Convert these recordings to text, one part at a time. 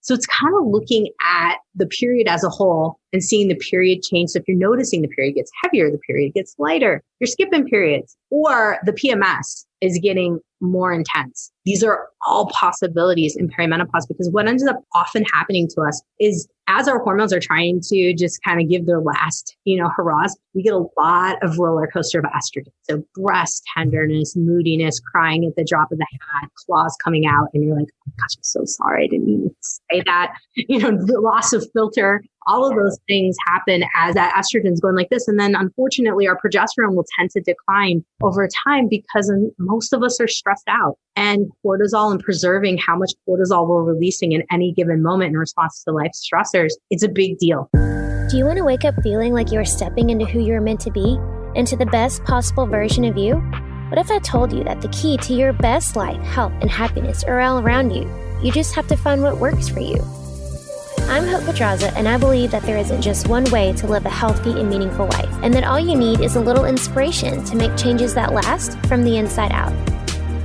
So it's kind of looking at the period as a whole and seeing the period change. So if you're noticing the period gets heavier, the period gets lighter, you're skipping periods, or the PMS is getting more intense. These are all possibilities in perimenopause, because what ends up often happening to us is as our hormones are trying to just kind of give their last, hurrahs, we get a lot of roller coaster of estrogen. So breast tenderness, moodiness, crying at the drop of the hat, claws coming out. And you're like, oh gosh, I'm so sorry. I didn't mean to say that. The loss of filter, all of those things happen as that estrogen is going like this. And then unfortunately, our progesterone will tend to decline over time because most of us are stressed out, and cortisol and preserving how much cortisol we're releasing in any given moment in response to life stressors, it's a big deal. Do you want to wake up feeling like you are stepping into who you are meant to be, into the best possible version of you? What if I told you that the key to your best life, health, and happiness are all around you? You just have to find what works for you. I'm Hope Pedraza, and I believe that there isn't just one way to live a healthy and meaningful life, and that all you need is a little inspiration to make changes that last from the inside out.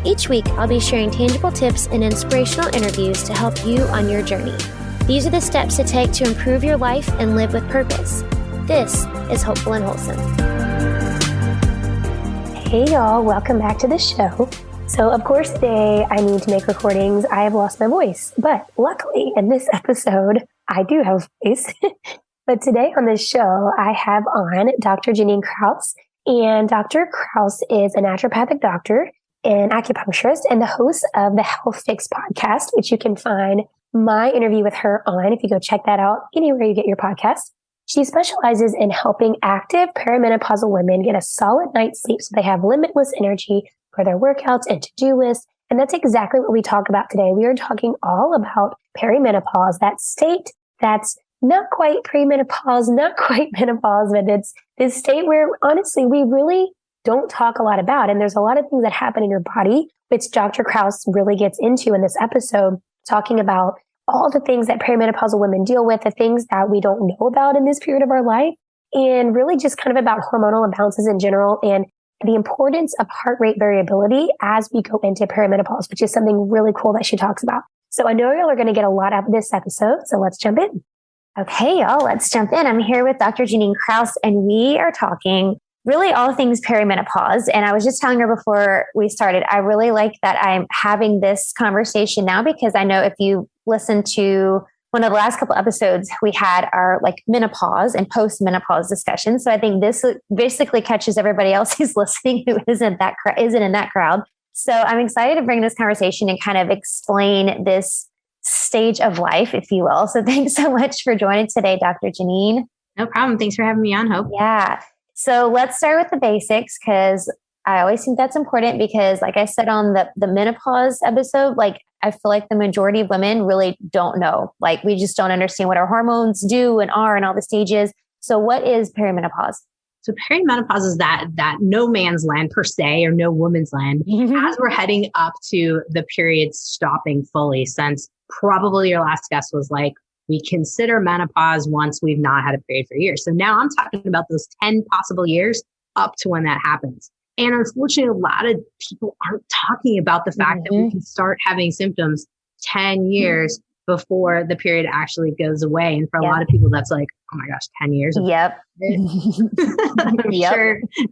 Each week, I'll be sharing tangible tips and inspirational interviews to help you on your journey. These are the steps to take to improve your life and live with purpose. This is Hopeful and Wholesome. Hey y'all, welcome back to the show. So of course today I need to make recordings. I have lost my voice, but luckily in this episode, I do have a voice. But today on this show, I have on Dr. Jannine Krause, and Dr. Krause is a naturopathic doctor, an acupuncturist, and the host of the Health Fix podcast, which you can find my interview with her on if you go check that out anywhere you get your podcast. She specializes in helping active perimenopausal women get a solid night's sleep so they have limitless energy for their workouts and to-do lists. And that's exactly what we talk about today. We are talking all about perimenopause, that state that's not quite premenopause, not quite menopause, but it's this state where honestly, we really don't talk a lot about. And there's a lot of things that happen in your body, which Dr. Krause really gets into in this episode, talking about all the things that perimenopausal women deal with, the things that we don't know about in this period of our life, and really just kind of about hormonal imbalances in general and the importance of heart rate variability as we go into perimenopause, which is something really cool that she talks about. So I know y'all are going to get a lot out of this episode, so let's jump in. Okay, y'all, let's jump in. I'm here with Dr. Jannine Krause, and we are talking really all things perimenopause. And I was just telling her before we started, I really like that I'm having this conversation now, because I know if you listen to one of the last couple episodes, we had our menopause and post-menopause discussion. So I think this basically catches everybody else who's listening who isn't in that crowd. So I'm excited to bring this conversation and kind of explain this stage of life, if you will. So thanks so much for joining today, Dr. Jannine. No problem. Thanks for having me on, Hope. Yeah. So let's start with the basics, because I always think that's important, because like I said on the menopause episode, I feel like the majority of women really don't know. We just don't understand what our hormones do and are and all the stages. So what is perimenopause? So perimenopause is that no man's land per se, or no woman's land, as we're heading up to the period stopping fully, since probably your last guess was we consider menopause once we've not had a period for years. So now I'm talking about those 10 possible years up to when that happens. And unfortunately, a lot of people aren't talking about the fact that we can start having symptoms 10 years before the period actually goes away. And for a lot of people, that's oh my gosh, 10 years. Yep.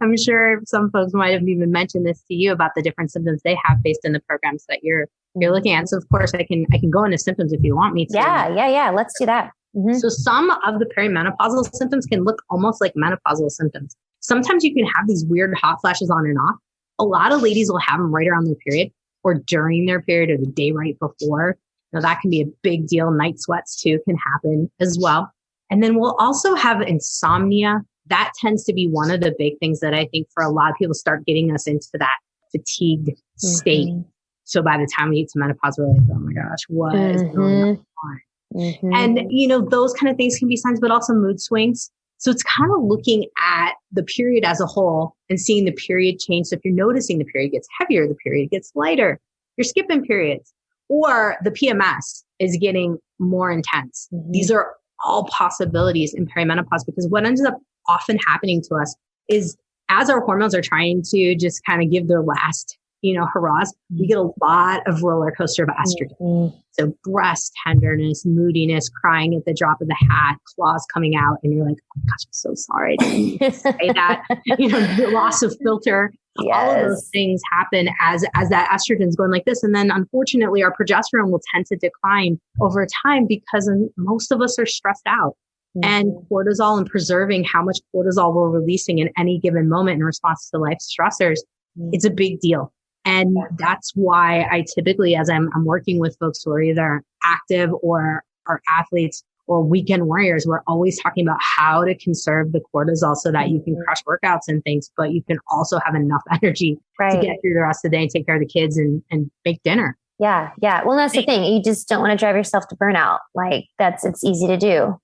I'm sure some folks might have even mentioned this to you about the different symptoms they have based on the programs that you're looking at. So of course I can go into symptoms if you want me to. Yeah. Let's do that. Mm-hmm. So some of the perimenopausal symptoms can look almost like menopausal symptoms. Sometimes you can have these weird hot flashes on and off. A lot of ladies will have them right around their period or during their period or the day right before. Now that can be a big deal. Night sweats too can happen as well. And then we'll also have insomnia. That tends to be one of the big things that I think for a lot of people start getting us into that fatigued state. So by the time we get to menopause, we're like, oh my gosh, what is going on? And, those kind of things can be signs, but also mood swings. So it's kind of looking at the period as a whole and seeing the period change. So if you're noticing the period gets heavier, the period gets lighter, you're skipping periods, or the PMS is getting more intense. These are all possibilities in perimenopause, because what ends up often happening to us is as our hormones are trying to just kind of give their last, hurrahs, we get a lot of roller coaster of estrogen. Mm-hmm. So breast tenderness, moodiness, crying at the drop of the hat, claws coming out. And you're like, oh my gosh, I'm so sorry. I didn't mean to say that. The loss of filter. Yes. All of those things happen as that estrogen is going like this. And then unfortunately, our progesterone will tend to decline over time because most of us are stressed out. Mm-hmm. And cortisol and preserving how much cortisol we're releasing in any given moment in response to life stressors, it's a big deal. And that's why I typically, as I'm working with folks who are either active or are athletes or weekend warriors, we're always talking about how to conserve the cortisol so that you can crush workouts and things, but you can also have enough energy to get through the rest of the day and take care of the kids and make dinner. Yeah. Yeah. Well, that's the thing. You just don't want to drive yourself to burnout. Like it's easy to do.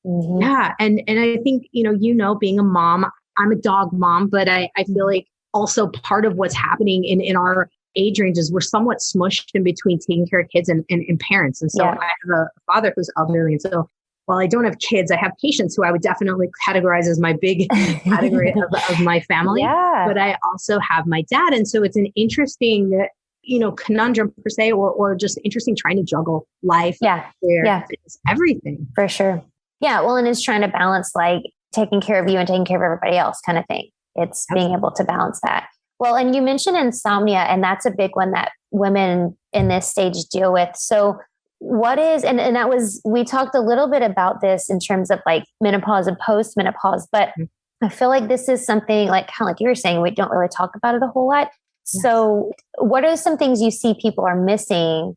Mm-hmm. Yeah. And I think, being a mom, I'm a dog mom, but I feel like also part of what's happening in our age ranges, we're somewhat smushed in between taking care of kids and parents. And so I have a father who's elderly. And so while I don't have kids, I have patients who I would definitely categorize as my big category of my family. Yeah. But I also have my dad. And so it's an interesting, conundrum per se, or just interesting trying to juggle life. It's everything. For sure. Yeah. Well, and it's trying to balance like taking care of you and taking care of everybody else kind of thing. It's being able to balance that. Well, and you mentioned insomnia, and that's a big one that women in this stage deal with. So what is, and that was, we talked a little bit about this in terms of like menopause and post-menopause, but I feel like this is something like, kind of like you were saying, we don't really talk about it a whole lot. Yes. So what are some things you see people are missing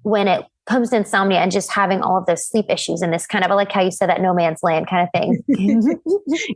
when it comes to insomnia and just having all of those sleep issues and this kind of, like how you said, that no man's land kind of thing?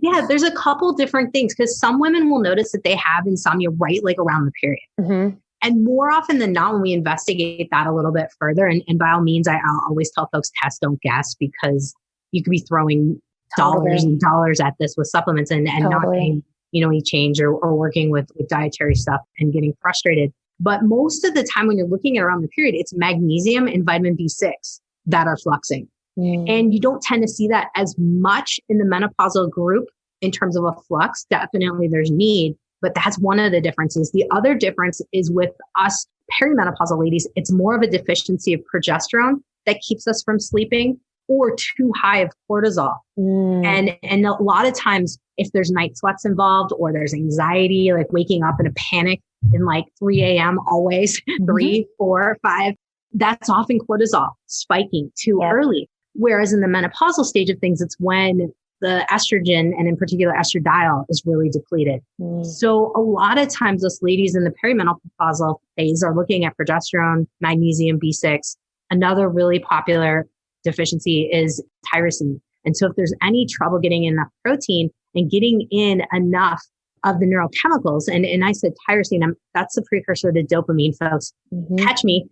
Yeah, there's a couple different things because some women will notice that they have insomnia right like around the period. Mm-hmm. And more often than not, when we investigate that a little bit further, and by all means, I'll always tell folks, test, don't guess, because you could be throwing dollars and dollars at this with supplements and not getting, any change or working with dietary stuff and getting frustrated. But most of the time when you're looking at around the period, it's magnesium and vitamin B6 that are fluxing. And you don't tend to see that as much in the menopausal group in terms of a flux. Definitely there's need, but that's one of the differences. The other difference is with us perimenopausal ladies, it's more of a deficiency of progesterone that keeps us from sleeping or too high of cortisol. And a lot of times if there's night sweats involved or there's anxiety, like waking up in a panic in like 3 a.m. always, 3, 4, 5, that's often cortisol spiking too early. Whereas in the menopausal stage of things, it's when the estrogen and in particular estradiol is really depleted. So a lot of times those ladies in the perimenopausal phase are looking at progesterone, magnesium, B6. Another really popular deficiency is tyrosine. And so if there's any trouble getting enough protein and getting in enough of the neurochemicals, and I said tyrosine, that's the precursor to dopamine, folks. Catch me.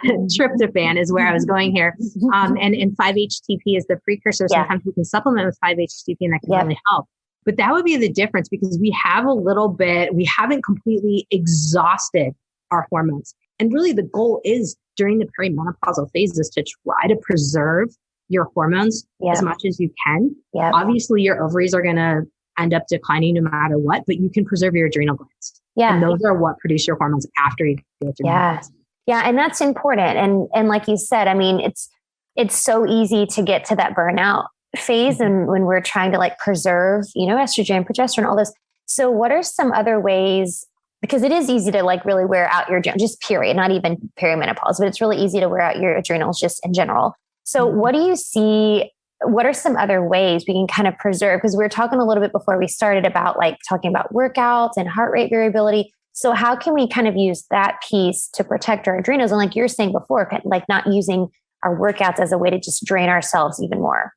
Tryptophan is where I was going here. And 5-HTP is the precursor. Sometimes we can supplement with 5-HTP and that can really help. But that would be the difference because we haven't completely exhausted our hormones. And really the goal is during the perimenopausal phases to try to preserve your hormones as much as you can. Obviously your ovaries are going to end up declining no matter what, but you can preserve your adrenal glands. And those are what produce your hormones after you go through menopause. And that's important. And like you said, I mean, it's so easy to get to that burnout phase and when we're trying to like preserve, estrogen, progesterone, all this. So what are some other ways, because it is easy to like really wear out your, just period, not even perimenopause, but it's really easy to wear out your adrenals just in general. So what do you see? What are some other ways we can kind of preserve? Because we were talking a little bit before we started about like talking about workouts and heart rate variability. So how can we kind of use that piece to protect our adrenals? And like you're saying before, like not using our workouts as a way to just drain ourselves even more.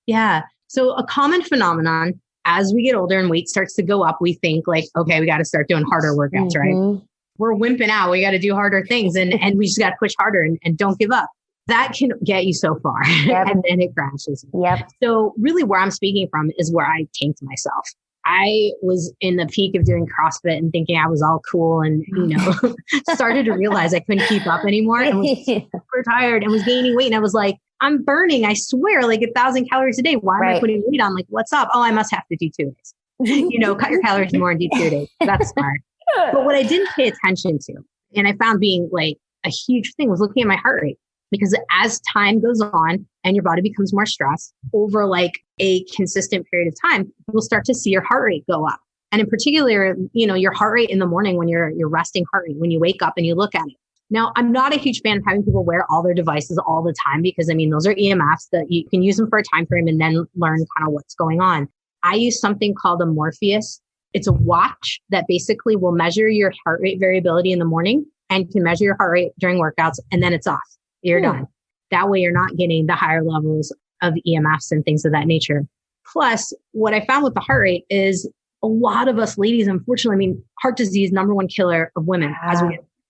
Yeah. So a common phenomenon as we get older and weight starts to go up, we think like, okay, we got to start doing harder workouts, right? We're wimping out. We got to do harder things and we just got to push harder and don't give up. That can get you so far and then it crashes. So really where I'm speaking from is where I tanked myself. I was in the peak of doing CrossFit and thinking I was all cool and, started to realize I couldn't keep up anymore and was super tired and was gaining weight. And I was like, I'm burning, I swear, like 1,000 calories a day. Why am I putting weight on? Like, what's up? Oh, I must have to do 2 days. Cut your calories more and do 2 days. That's smart. But what I didn't pay attention to, and I found being like a huge thing, was looking at my heart rate. Because as time goes on and your body becomes more stressed over like a consistent period of time, you'll start to see your heart rate go up. And in particular, your heart rate in the morning when your resting heart rate, when you wake up and you look at it. Now, I'm not a huge fan of having people wear all their devices all the time because those are EMFs that you can use them for a time frame and then learn kind of what's going on. I use something called a Morpheus. It's a watch that basically will measure your heart rate variability in the morning and can measure your heart rate during workouts, and then it's off. You're done. That way you're not getting the higher levels of EMFs and things of that nature. Plus, what I found with the heart rate is a lot of us ladies, unfortunately, heart disease, number one killer of women.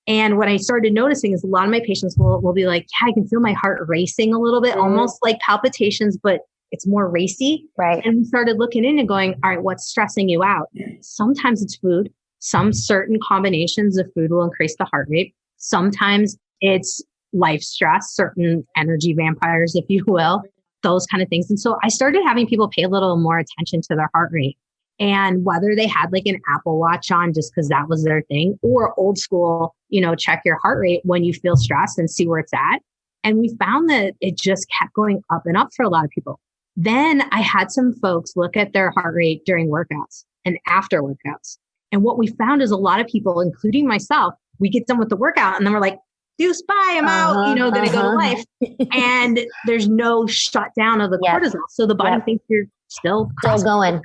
And what I started noticing is a lot of my patients will be like, yeah, I can feel my heart racing a little bit, almost like palpitations, but it's more racy. Right. And we started looking in and going, all right, what's stressing you out? Sometimes it's food. Some certain combinations of food will increase the heart rate. Sometimes it's life stress, certain energy vampires, if you will, those kind of things. And so I started having people pay a little more attention to their heart rate, and whether they had like an Apple Watch on just because that was their thing, or old school, check your heart rate when you feel stressed and see where it's at. And we found that it just kept going up and up for a lot of people. Then I had some folks look at their heart rate during workouts and after workouts. And what we found is a lot of people, including myself, we get done with the workout and then we're like, deuce, bye, I'm out, going to go to life. And there's no shutdown of the cortisol. So the body thinks you're still going.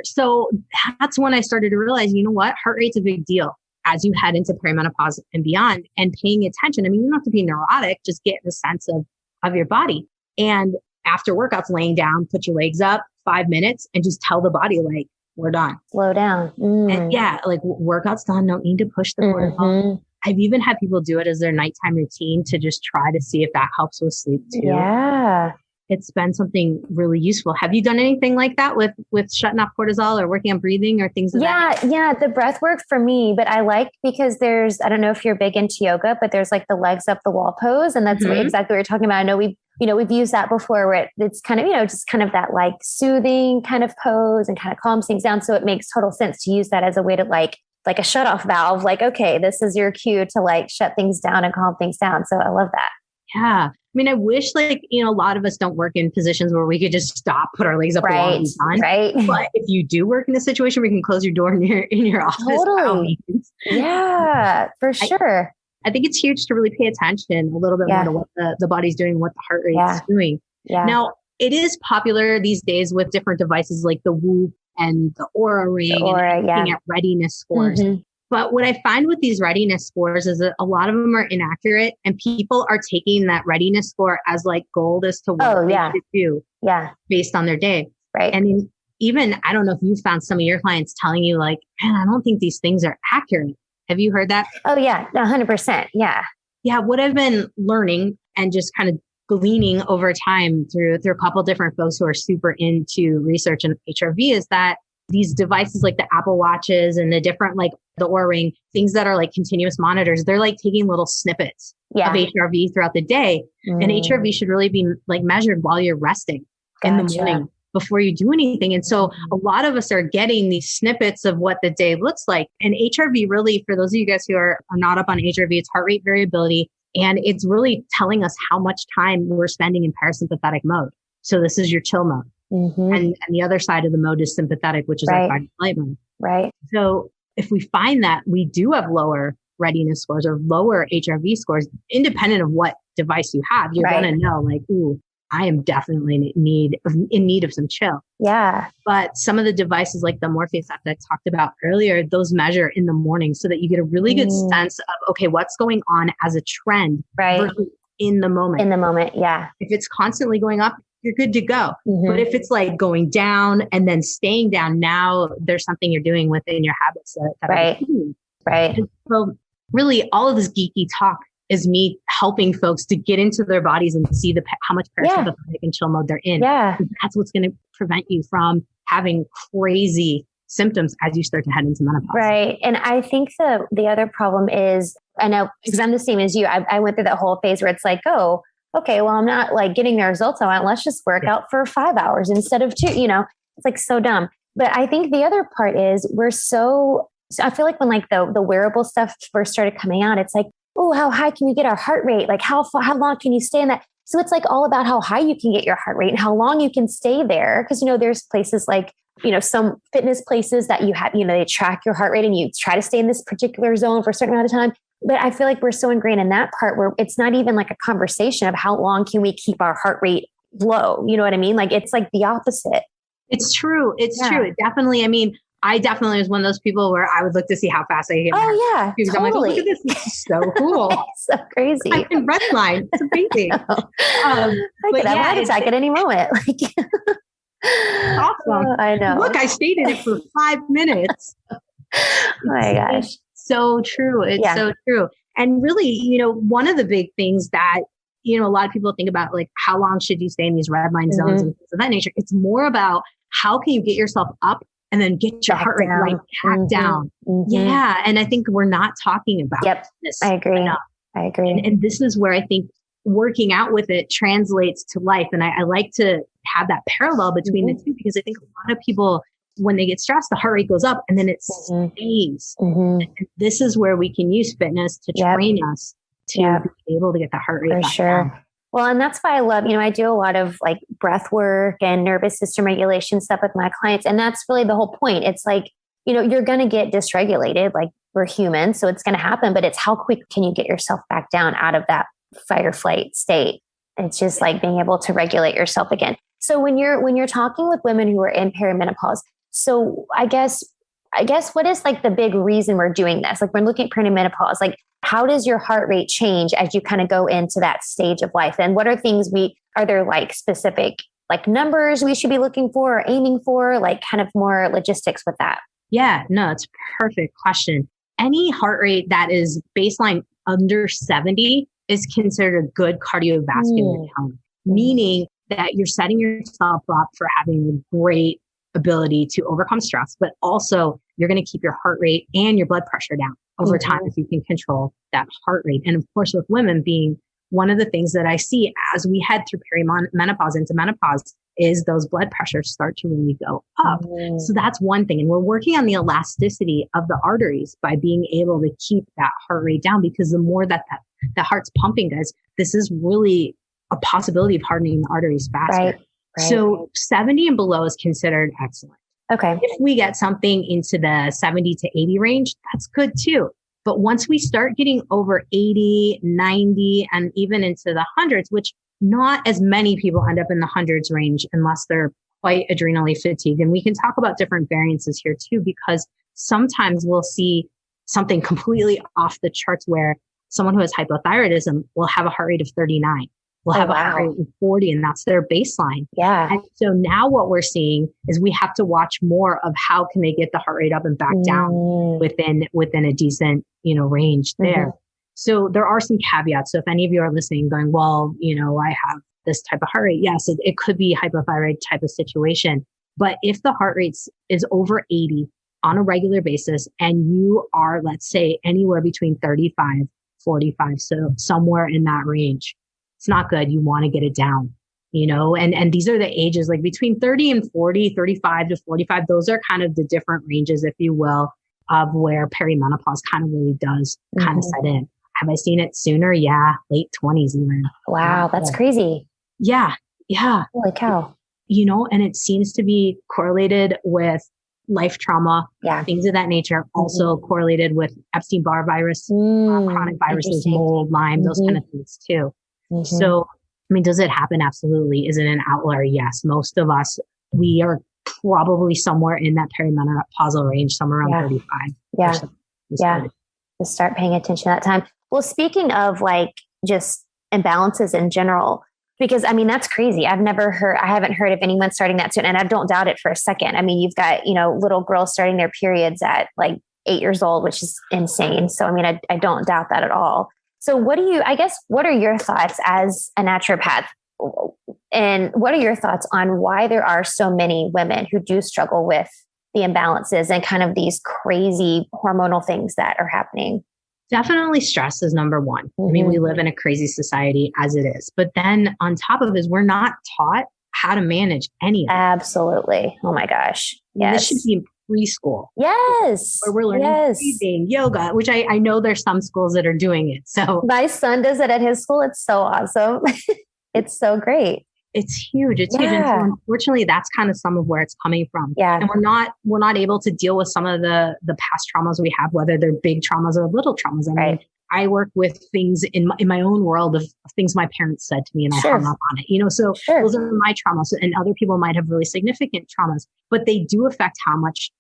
So that's when I started to realize, heart rate's a big deal as you head into perimenopause and beyond, and paying attention. You don't have to be neurotic, just get the sense of your body. And after workouts, laying down, put your legs up 5 minutes and just tell the body, like, we're done. Slow down. And workout's done. Don't need to push the cortisol. I've even had people do it as their nighttime routine to just try to see if that helps with sleep too. Yeah. It's been something really useful. Have you done anything like that with shutting off cortisol or working on breathing or things like that? Yeah. The breath work for me, but I like, because I don't know if you're big into yoga, but there's like the legs up the wall pose. And that's exactly what you're talking about. I know we've used that before, where it's kind of, just kind of that like soothing kind of pose and kind of calms things down. So it makes total sense to use that as a way to like a shut off valve, like, okay, this is your cue to like shut things down and calm things down. So I love that. Yeah. I wish a lot of us don't work in positions where we could just stop, put our legs up the wall and be done. Right. But if you do work in a situation where you can close your door in your office. Totally. Yeah, for sure. I think it's huge to really pay attention a little bit more to what the body's doing, what the heart rate is doing. Yeah. Now, it is popular these days with different devices like the Whoop and the Aura Ring, and looking at readiness scores. But what I find with these readiness scores is that a lot of them are inaccurate, and people are taking that readiness score as like gold as to what they should do based on their day. Right. And even, I don't know if you've found some of your clients telling you like, man, I don't think these things are accurate. Have you heard that? Oh yeah, 100%. Yeah. Yeah. What I've been learning and just kind of gleaning over time through a couple different folks who are super into research in HRV is that these devices like the Apple Watches and the different, like the Oura Ring, things that are like continuous monitors, they're like taking little snippets of HRV throughout the day. And HRV should really be like measured while you're resting in the morning before you do anything. And so a lot of us are getting these snippets of what the day looks like. And HRV really, for those of you guys who are not up on HRV, it's heart rate variability. And it's really telling us how much time we're spending in parasympathetic mode. So this is your chill mode. And the other side of the mode is sympathetic, which is our fight or flight mode. Right. So if we find that we do have lower readiness scores or lower HRV scores, independent of what device you have, you're going to know like, ooh, I am definitely in need of some chill. Yeah. But some of the devices like the Morpheus app that I talked about earlier, those measure in the morning so that you get a really good sense of, okay, what's going on as a trend versus in the moment. In the moment. Yeah. If it's constantly going up, you're good to go. But if it's like going down and then staying down, now there's something you're doing within your habits that are right. And so really all of this geeky talk is me helping folks to get into their bodies and see how much parasympathetic and chill mode they're in. Yeah. That's what's going to prevent you from having crazy symptoms as you start to head into menopause. Right. And I think the other problem is, I know because I'm the same as you, I went through that whole phase where it's like, oh, okay, well, I'm not like getting the results I want. Let's just work out for 5 hours instead of 2, it's like so dumb. But I think the other part is we're so So I feel like when like the wearable stuff first started coming out, it's like, oh, how high can you get our heart rate? Like how long can you stay in that? So it's like all about how high you can get your heart rate and how long you can stay there. Cause there's places like, some fitness places that you have, they track your heart rate and you try to stay in this particular zone for a certain amount of time. But I feel like we're so ingrained in that part where it's not even like a conversation of how long can we keep our heart rate low. You know what I mean? Like it's like the opposite. It's true. It's true. It definitely, I definitely was one of those people where I would look to see how fast I could get my heart. Yeah, because totally. I'm like, oh, look at this. This is so cool. It's so crazy. I can red line. It's amazing. I could have a heart attack at any moment. Awesome. I know. Look, I stayed in it for 5 minutes. Oh my gosh. It's so true. It's so true. And really, one of the big things that, a lot of people think about, like, how long should you stay in these red line zones and things of that nature? It's more about how can you get yourself up and then get your heart rate right back down. Yeah. And I think we're not talking about this. I agree. enough. I agree. And this is where I think working out with it translates to life. And I like to have that parallel between the two, because I think a lot of people, when they get stressed, the heart rate goes up and then it stays. And this is where we can use fitness to train us to be able to get the heart rate back down. Well, and that's why I love, I do a lot of like breath work and nervous system regulation stuff with my clients. And that's really the whole point. It's like, you're going to get dysregulated, like we're human. So it's going to happen, but it's how quick can you get yourself back down out of that fight or flight state? It's just like being able to regulate yourself again. So when you're talking with women who are in perimenopause, so I guess what is like the big reason we're doing this? Like we're looking at perimenopause, like how does your heart rate change as you kind of go into that stage of life? And what are things are there like specific like numbers we should be looking for or aiming for, like kind of more logistics with that? Yeah, no, it's a perfect question. Any heart rate that is baseline under 70 is considered a good cardiovascular tone, meaning that you're setting yourself up for having a great ability to overcome stress, but also you're going to keep your heart rate and your blood pressure down over time if you can control that heart rate. And of course, with women being one of the things that I see as we head through perimenopause into menopause is those blood pressures start to really go up. So that's one thing. And we're working on the elasticity of the arteries by being able to keep that heart rate down, because the more that the heart's pumping, guys, this is really a possibility of hardening the arteries faster. Right. So 70 and below is considered excellent. Okay. If we get something into the 70 to 80 range, that's good too. But once we start getting over 80, 90, and even into the hundreds, which not as many people end up in the hundreds range unless they're quite adrenally fatigued. And we can talk about different variances here too, because sometimes we'll see something completely off the charts where someone who has hypothyroidism will have a heart rate of 39. Will have a heart rate of 40, and that's their baseline. Yeah. And so now what we're seeing is we have to watch more of how can they get the heart rate up and back down within a decent, range there. So there are some caveats. So if any of you are listening going, well, I have this type of heart rate. Yes, it could be hypothyroid type of situation. But if the heart rate is over 80 on a regular basis, and you are, let's say, anywhere between 35, 45, so somewhere in that range, it's not good. You want to get it down, and these are the ages, like between 30 and 40, 35 to 45. Those are kind of the different ranges, if you will, of where perimenopause kind of really does kind of set in. Have I seen it sooner? Yeah. Late 20s even. Wow. That's crazy. Yeah. Yeah. Holy cow. And it seems to be correlated with life trauma, things of that nature, also correlated with Epstein-Barr virus, chronic viruses, mold, Lyme, those kind of things too. So, does it happen? Absolutely. Is it an outlier? Yes. Most of us, we are probably somewhere in that perimenopausal range, somewhere around 35. Yeah. To start paying attention at that time. Well, speaking of like just imbalances in general, because that's crazy. I haven't heard of anyone starting that soon. And I don't doubt it for a second. You've got, little girls starting their periods at like 8 years old, which is insane. So, I don't doubt that at all. So what are your thoughts as a naturopath? And what are your thoughts on why there are so many women who do struggle with the imbalances and kind of these crazy hormonal things that are happening? Definitely stress is number one. We live in a crazy society as it is. But then on top of it, we're not taught how to manage any of it. Absolutely. Oh my gosh. Yes. This should be preschool. Yes. Where we're learning breathing, yoga, which I know there's some schools that are doing it. So my son does it at his school. It's so awesome. It's so great. It's huge. It's huge. And so unfortunately, that's kind of some of where it's coming from. Yeah. And we're not able to deal with some of the past traumas we have, whether they're big traumas or little traumas. I mean, I work with things in my own world of things my parents said to me and I hung up on it, so those are my traumas, and other people might have really significant traumas, but they do affect how much,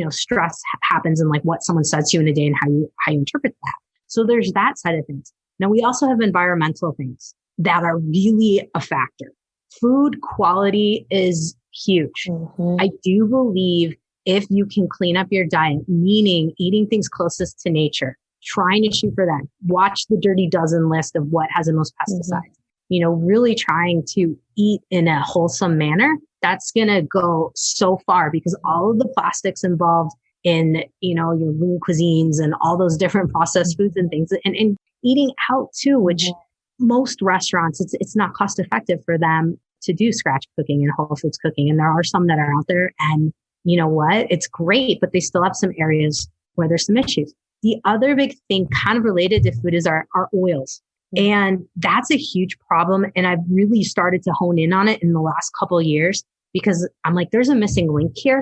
stress happens and like what someone says to you in a day and how you interpret that. So there's that side of things. Now we also have environmental things that are really a factor. Food quality is huge. Mm-hmm. I do believe if you can clean up your diet, meaning eating things closest to nature, trying to shoot for that, watch the dirty dozen list of what has the most pesticides, really trying to eat in a wholesome manner, that's going to go so far because all of the plastics involved in, your lean cuisines and all those different processed foods and things and eating out too, which most restaurants, it's not cost effective for them to do scratch cooking and whole foods cooking. And there are some that are out there and you know what? It's great, but they still have some areas where there's some issues. The other big thing kind of related to food is our oils. And that's a huge problem. And I've really started to hone in on it in the last couple of years because I'm like, there's a missing link here.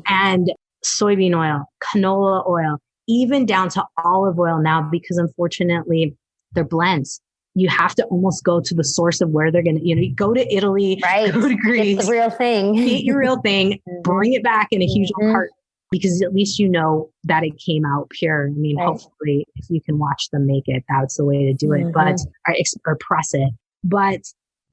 And soybean oil, canola oil, even down to olive oil now, because unfortunately they're blends. You have to almost go to the source of where they're going to, you go to Italy, go to Greece, get the real thing, eat your real thing, bring it back in a huge cart because at least you know that it came out pure. I mean, hopefully if you can watch them make it, that's the way to do it, but, or press it. But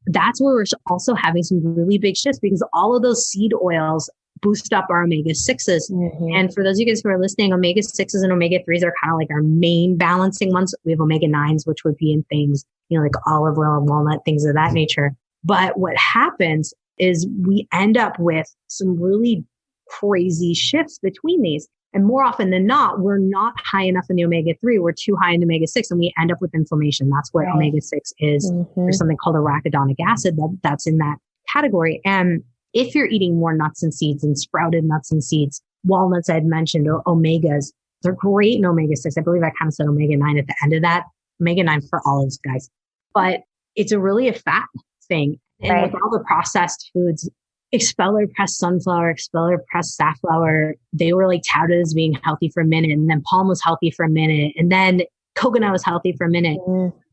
that's where we're also having some really big shifts because all of those seed oils boost up our omega-6s. And for those of you guys who are listening, omega-6s and omega-3s are kind of like our main balancing ones. We have omega-9s, which would be in things, like olive oil and walnut, things of that nature. But what happens is we end up with some really crazy shifts between these. And more often than not, we're not high enough in the omega-3. We're too high in omega-6 and we end up with inflammation. That's what omega-6 is. There's something called arachidonic acid that's in that category. And if you're eating more nuts and seeds and sprouted nuts and seeds, walnuts I had mentioned, or omegas, they're great in omega-6. I believe I kind of said omega-9 at the end of that. Omega-9 for olives, guys. But it's really a fat thing. And with all the processed foods, expeller pressed sunflower, expeller pressed safflower, they were like touted as being healthy for a minute. And then palm was healthy for a minute. And then coconut was healthy for a minute.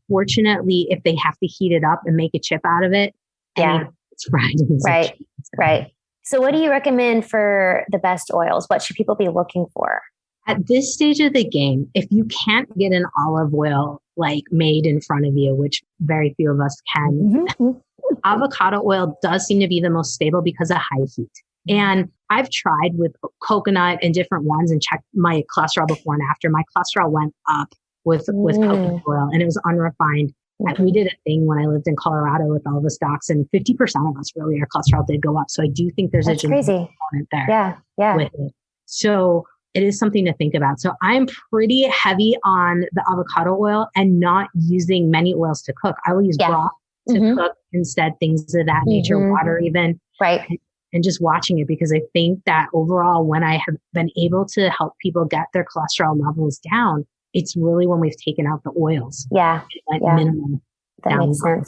Fortunately, if they have to heat it up and make a chip out of it, it's fried. Right. So what do you recommend for the best oils? What should people be looking for? At this stage of the game, if you can't get an olive oil like made in front of you, which very few of us can, avocado oil does seem to be the most stable because of high heat. And I've tried with coconut and different ones and checked my cholesterol before and after. My cholesterol went up with coconut oil and it was unrefined. We did a thing when I lived in Colorado with all the stocks and 50% of us really, our cholesterol did go up. So I do think there's a genetic component there with it. So it is something to think about. So I'm pretty heavy on the avocado oil and not using many oils to cook. I will use broth to cook instead, things of that nature, water even. And just watching it because I think that overall, when I have been able to help people get their cholesterol levels down, it's really when we've taken out the oils. Minimum. That makes sense.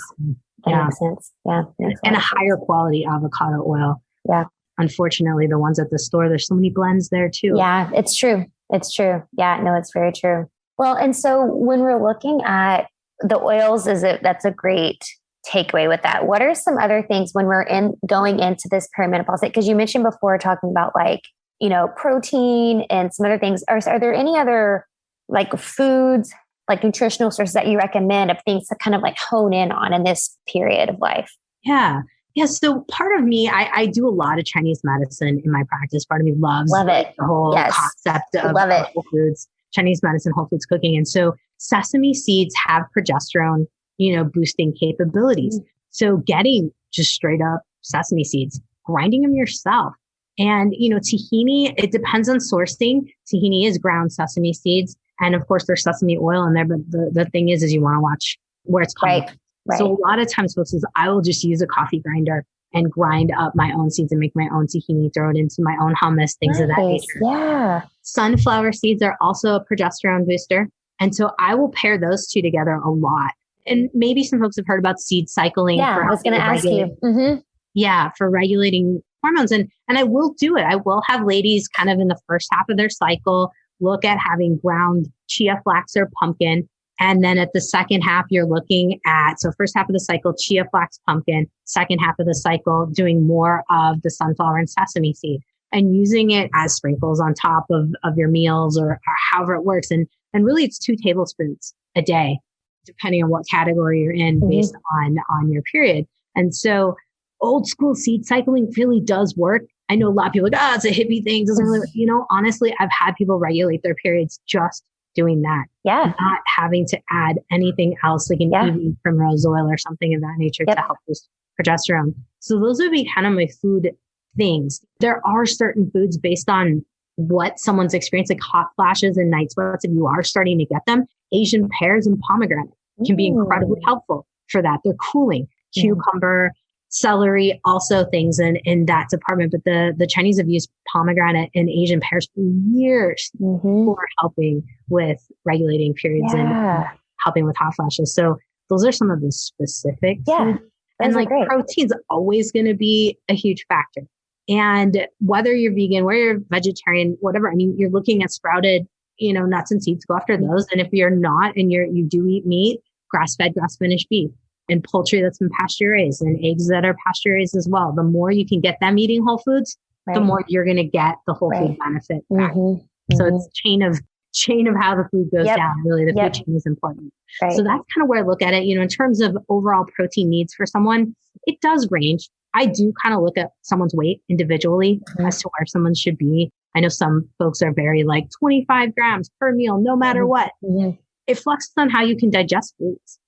Makes sense. And a higher quality avocado oil. Unfortunately, the ones at the store, there's so many blends there too. Yeah, it's true. Yeah, no, it's very true. Well, and so when we're looking at the oils, that's a great takeaway with that. What are some other things when we're going into this perimenopause? Because you mentioned before talking about protein and some other things. Are there any other like foods, like nutritional sources that you recommend of things to kind of like hone in on in this period of life? Yeah. So part of me, I do a lot of Chinese medicine in my practice. Part of me loves the whole concept of whole foods, Chinese medicine, whole foods cooking. And so sesame seeds have progesterone, boosting capabilities. So getting just straight up sesame seeds, grinding them yourself. And, tahini, it depends on sourcing. Tahini is ground sesame seeds. And of course there's sesame oil in there, but the thing is you want to watch where it's coming from. So a lot of times folks I will just use a coffee grinder and grind up my own seeds and make my own tahini, throw it into my own hummus, things of that nature. Yeah. Sunflower seeds are also a progesterone booster. And so I will pair those two together a lot. And maybe some folks have heard about seed cycling. Yeah, I was going to ask you. Mm-hmm. Yeah, for regulating hormones. And I will do it. I will have ladies kind of in the first half of their cycle look at having ground chia flax or pumpkin. And then at the second half, you're looking at, so first half of the cycle, chia flax, pumpkin, second half of the cycle, doing more of the sunflower and sesame seed and using it as sprinkles on top of your meals or however it works. And really it's 2 tablespoons a day, depending on what category you're in based on your period. And so old school seed cycling really does work. I know a lot of people are like, it's a hippie thing. Doesn't really, honestly, I've had people regulate their periods just doing that. Yeah. Not having to add anything else like an evening primrose oil or something of that nature to help boost progesterone. So those would be kind of my food things. There are certain foods based on what someone's experienced, like hot flashes and night sweats. If you are starting to get them, Asian pears and pomegranate can be incredibly helpful for that. They're cooling. Cucumber, celery, also things in that department. But the Chinese have used pomegranate and Asian pears for years for helping with regulating periods and helping with hot flashes. So those are some of the specifics. Yeah. And like protein's always going to be a huge factor. And whether you're vegan, whether you're vegetarian, whatever, I mean, you're looking at sprouted, nuts and seeds, go after those. And if you're not, and you do eat meat, grass-fed, grass-finished beef, and poultry that's been pasture raised, and eggs that are pasture raised as well. The more you can get them eating whole foods, the more you're going to get the whole food benefit back. So it's chain of how the food goes down. Really, the food chain is important. So that's kind of where I look at it. In terms of overall protein needs for someone, it does range. I do kind of look at someone's weight individually as to where someone should be. I know some folks are very like 25 grams per meal, no matter what. It fluxes on how you can digest foods.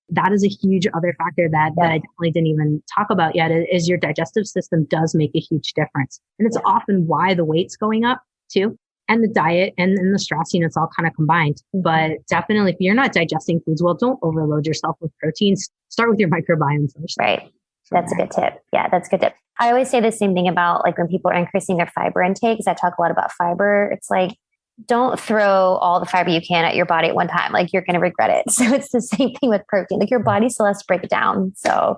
That is a huge other factor that I definitely didn't even talk about yet is your digestive system does make a huge difference. And it's often why the weight's going up too. And the diet and the stress, it's all kind of combined. But definitely if you're not digesting foods well, don't overload yourself with proteins. Start with your microbiome first. Right. That's a good tip. Yeah, that's a good tip. I always say the same thing about like when people are increasing their fiber intake, because I talk a lot about fiber. It's like, don't throw all the fiber you can at your body at one time. Like you're going to regret it. So it's the same thing with protein. Like your body still has to break it down. So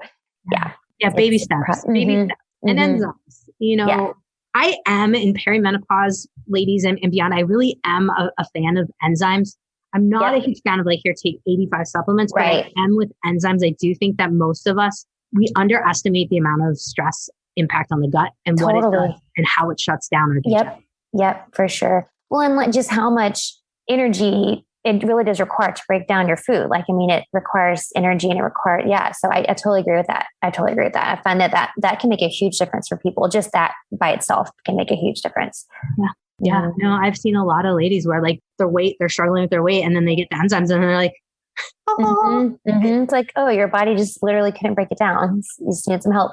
yeah. Yeah. Baby steps. Baby steps. And enzymes. I am in perimenopause, ladies and beyond. I really am a fan of enzymes. I'm not a huge fan of like, here, take 85 supplements, but I am with enzymes. I do think that most of us, we underestimate the amount of stress impact on the gut and what it does and how it shuts down our digestion. Yep, for sure. Well, and just how much energy it really does require to break down your food. Like, I mean, it requires energy and it requires, So I totally agree with that. I find that can make a huge difference for people. Just that by itself can make a huge difference. Yeah. No, I've seen a lot of ladies where like they're struggling with their weight and then they get the enzymes and they're like, It's like, your body just literally couldn't break it down. You just need some help.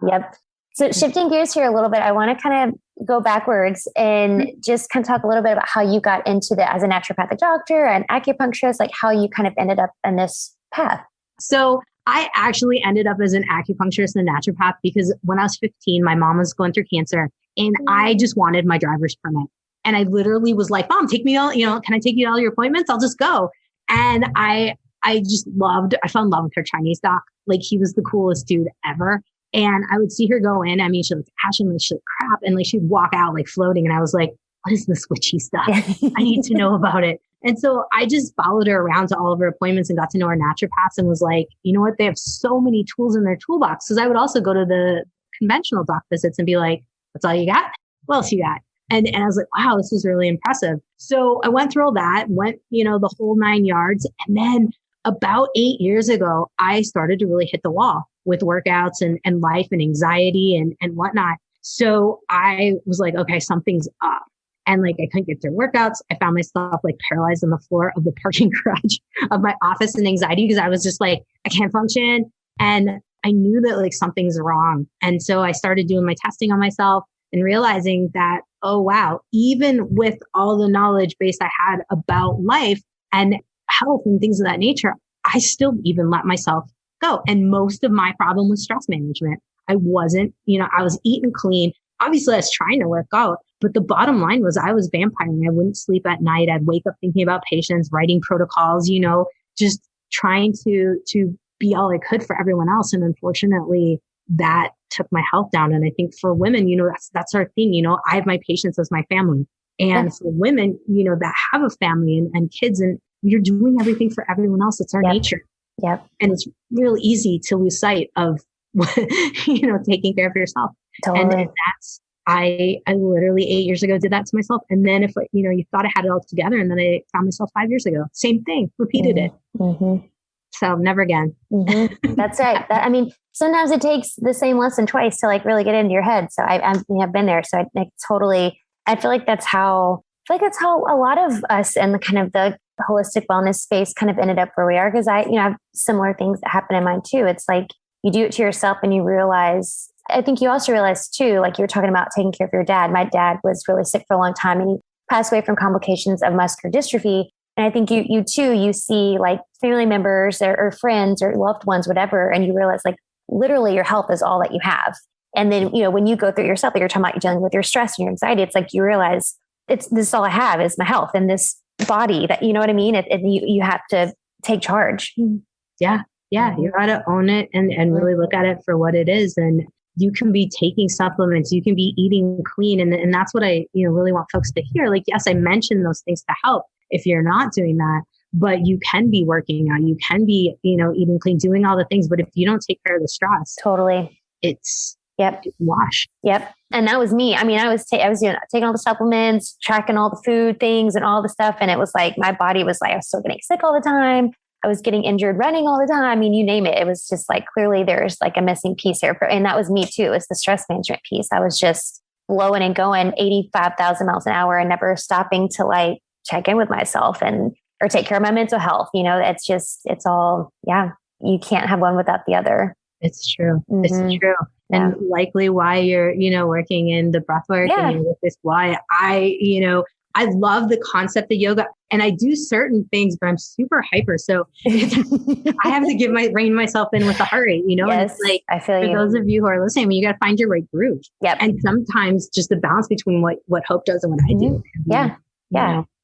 Yep. So shifting gears here a little bit, I want to kind of go backwards and just kind of talk a little bit about how you got into as a naturopathic doctor and acupuncturist, like how you kind of ended up in this path. So I actually ended up as an acupuncturist and a naturopath because when I was 15, my mom was going through cancer and I just wanted my driver's permit. And I literally was like, Mom, take me all, can I take you to all your appointments? I'll just go. And I fell in love with her Chinese doc. Like he was the coolest dude ever. And I would see her go in. I mean, she looked ashen, like she looked crap. And like she'd walk out like floating. And I was like, what is this witchy stuff? I need to know about it. And so I just followed her around to all of her appointments and got to know her naturopaths and was like, you know what? They have so many tools in their toolbox. Because I would also go to the conventional doc visits and be like, that's all you got? What else you got? And I was like, wow, this is really impressive. So I went through all that, went, the whole 9 yards. And then about 8 years ago, I started to really hit the wall with workouts and life and anxiety and whatnot. So I was like, okay, something's up. And like, I couldn't get through workouts. I found myself like paralyzed on the floor of the parking garage of my office in anxiety because I was just like, I can't function. And I knew that like something's wrong. And so I started doing my testing on myself and realizing that, oh, wow, even with all the knowledge base I had about life and health and things of that nature, I still even let myself So, and most of my problem was stress management. I wasn't, I was eating clean. Obviously, I was trying to work out, but the bottom line was I was vampiring. I wouldn't sleep at night. I'd wake up thinking about patients, writing protocols, just trying to be all I could for everyone else. And unfortunately, that took my health down. And I think for women, that's our thing. I have my patients as my family. And for women, that have a family and kids, and you're doing everything for everyone else. It's our nature. Yep. And it's real easy to lose sight of, taking care of yourself. Totally. And that's, I literally 8 years ago did that to myself. And then if, you thought I had it all together, and then I found myself 5 years ago, same thing, repeated it. Mm-hmm. So never again. Mm-hmm. That's right. Sometimes it takes the same lesson twice to really get into your head. So I've been there. So I feel like that's how a lot of us in the kind of the holistic wellness space kind of ended up where we are. Cause I have similar things that happen in mine too. It's like you do it to yourself and you realize, I think you also realize too, like you were talking about taking care of your dad. My dad was really sick for a long time and he passed away from complications of muscular dystrophy. And I think you too, you see like family members or friends or loved ones, whatever. And you realize like literally your health is all that you have. And then, when you go through it yourself, like you're talking about dealing with your stress and your anxiety, it's like you realize this is all I have is my health and this body that, you know what I mean? And you have to take charge. Yeah. Yeah. You got to own it and really look at it for what it is. And you can be taking supplements, you can be eating clean. And that's what I, really want folks to hear. Like, yes, I mentioned those things to help if you're not doing that, but you can be working out, you can be, eating clean, doing all the things. But if you don't take care of the stress, totally, it's wash. Yep. And that was me. I was taking all the supplements, tracking all the food things and all the stuff. And it was like, my body was like, I was still getting sick all the time. I was getting injured running all the time. You name it. It was just like, clearly there's like a missing piece here. And that was me too. It's the stress management piece. I was just blowing and going 85,000 miles an hour and never stopping to like check in with myself or take care of my mental health. It's all, you can't have one without the other. It's true. Mm-hmm. It's true. And likely why you're, working in the breathwork and with this, why I love the concept of yoga and I do certain things, but I'm super hyper. So I have to rein myself in with the heart rate, Yes, and it's like, I feel for those of you who are listening, you got to find your right groove. Yep. And sometimes just the balance between what Hope does and what I do.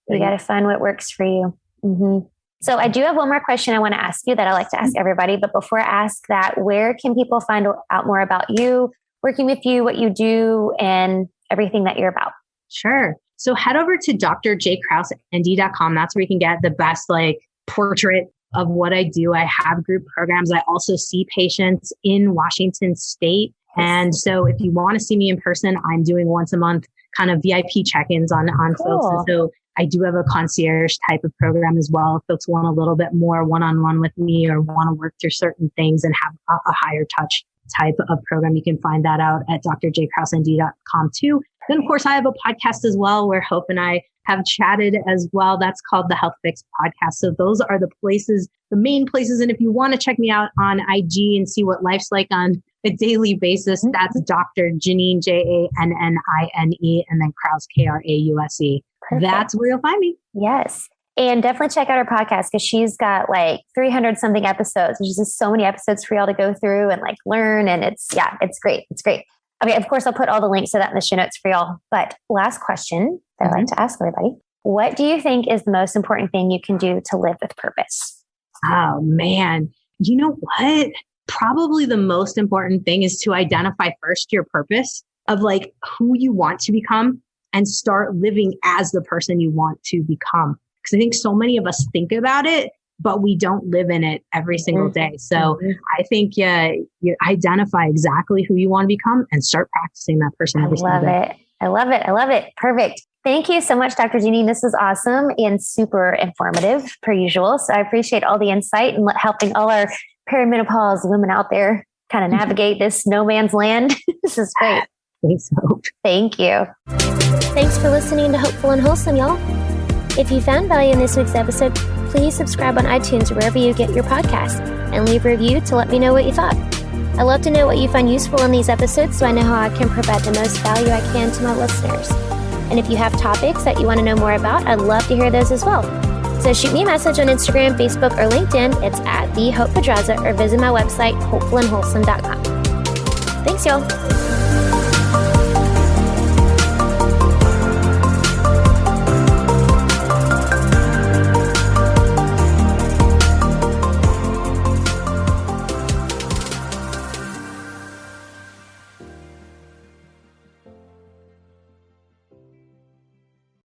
You got to find what works for you. Mm-hmm. So I do have one more question I want to ask you that I like to ask everybody. But before I ask that, where can people find out more about you, working with you, what you do, and everything that you're about? Sure. So head over to drjkrauseND.com. That's where you can get the best portrait of what I do. I have group programs. I also see patients in Washington State. And so if you want to see me in person, I'm doing once a month kind of VIP check-ins on folks. And so I do have a concierge type of program as well. If folks want a little bit more one-on-one with me or want to work through certain things and have a higher touch type of program, you can find that out at drjkrauseND.com too. Then, of course, I have a podcast as well where Hope and I have chatted as well. That's called the Health Fix Podcast. So those are the main places. And if you want to check me out on IG and see what life's like on a daily basis, that's Dr. Jannine, Jannine, and then Krause, Krause. Perfect. That's where you'll find me. Yes. And definitely check out her podcast because she's got 300 something episodes. There's just so many episodes for y'all to go through and learn. And it's great. It's great. Okay. Of course, I'll put all the links to that in the show notes for y'all. But last question that I like to ask everybody. What do you think is the most important thing you can do to live with purpose? Oh, man. You know what? Probably the most important thing is to identify first your purpose of who you want to become and start living as the person you want to become. Because I think so many of us think about it, but we don't live in it every single day. So I think you identify exactly who you want to become and start practicing that person every single day. I love it. Perfect. Thank you so much, Dr. Jannine. This was awesome and super informative per usual. So I appreciate all the insight and helping all our perimenopause women out there kind of navigate this no man's land. This is great. Thanks, Hope. Thank you. Thanks for listening to Hopeful and Wholesome, y'all. If you found value in this week's episode, please subscribe on iTunes or wherever you get your podcasts and leave a review to let me know what you thought. I love to know what you find useful in these episodes so I know how I can provide the most value I can to my listeners. And if you have topics that you want to know more about, I'd love to hear those as well. So shoot me a message on Instagram, Facebook, or LinkedIn. It's at the Hope Pedraza, or visit my website, hopefulandwholesome.com. Thanks, y'all.